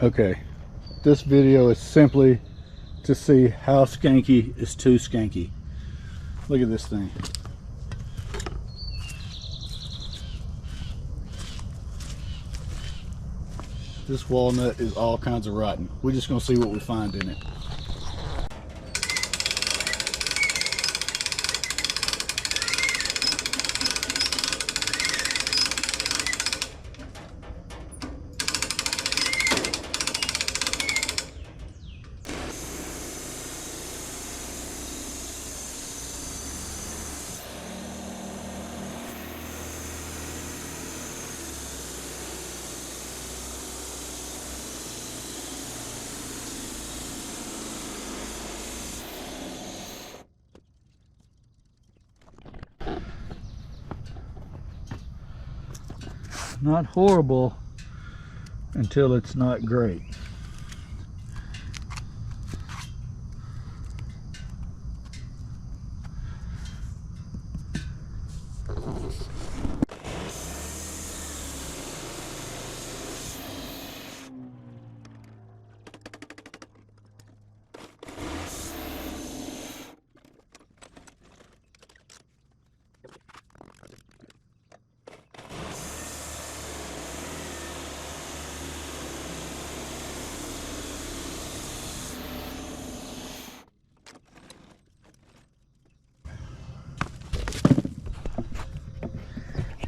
Okay, this video is simply to see how skanky is too skanky. Look at this thing. This walnut is all kinds of rotten. We're just gonna see what we find in it. Not horrible until it's not great.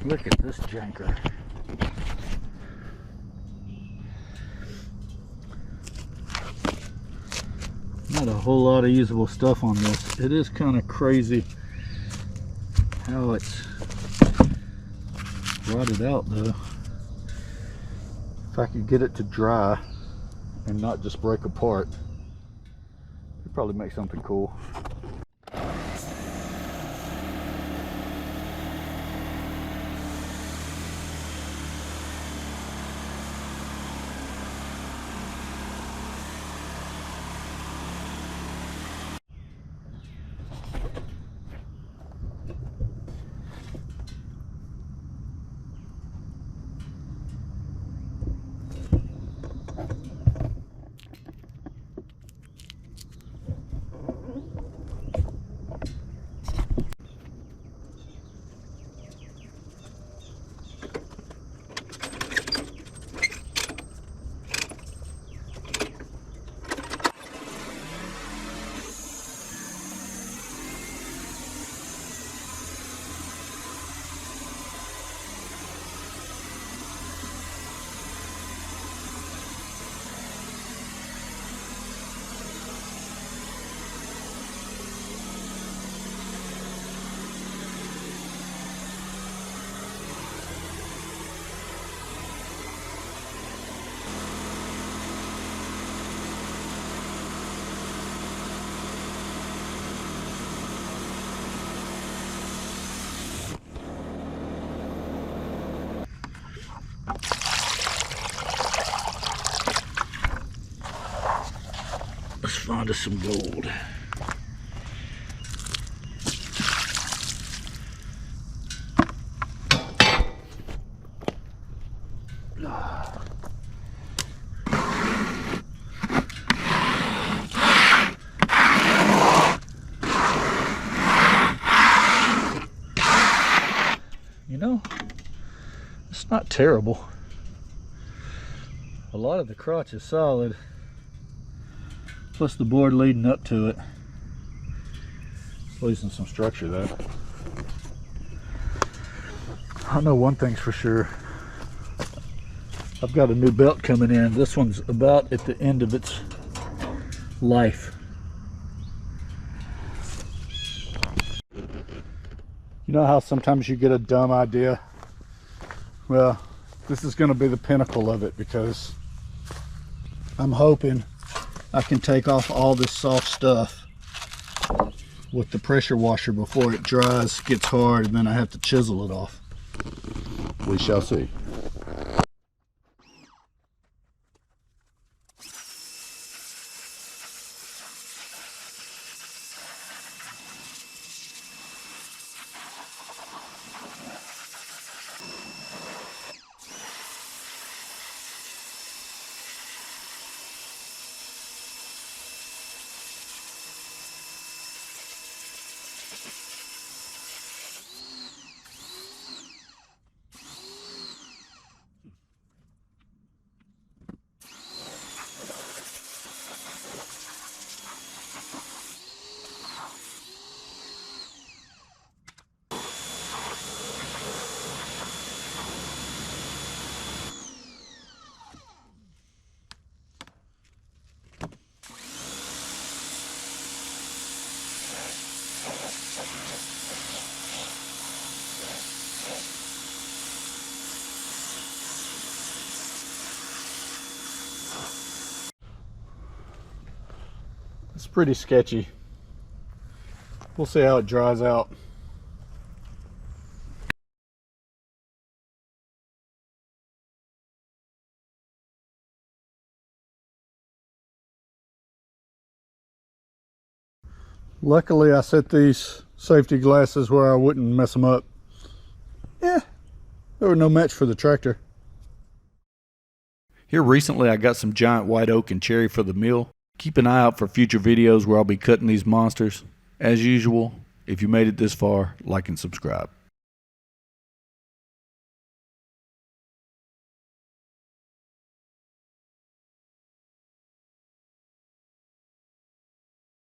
Look at this janker. Not a whole lot of usable stuff on this. It is kind of crazy how it's rotted out though. If I could get it to dry and not just break apart, it'd probably make something cool. Let's find us some gold. You know, it's not terrible. A lot of the crotch is solid, plus the board leading up to it. It's losing some structure though. I know one thing's for sure. I've got a new belt coming in. This one's about at the end of its life. You know how sometimes you get a dumb idea? Well, this is going to be the pinnacle of it, because I'm hoping I can take off all this soft stuff with the pressure washer before it dries, gets hard, and then I have to chisel it off. We shall see. It's pretty sketchy. We'll see how it dries out. Luckily I set these safety glasses where I wouldn't mess them up. Yeah, they were no match for the tractor. Here recently I got some giant white oak and cherry for the mill. Keep an eye out for future videos where I'll be cutting these monsters. As usual, if you made it this far, like and subscribe.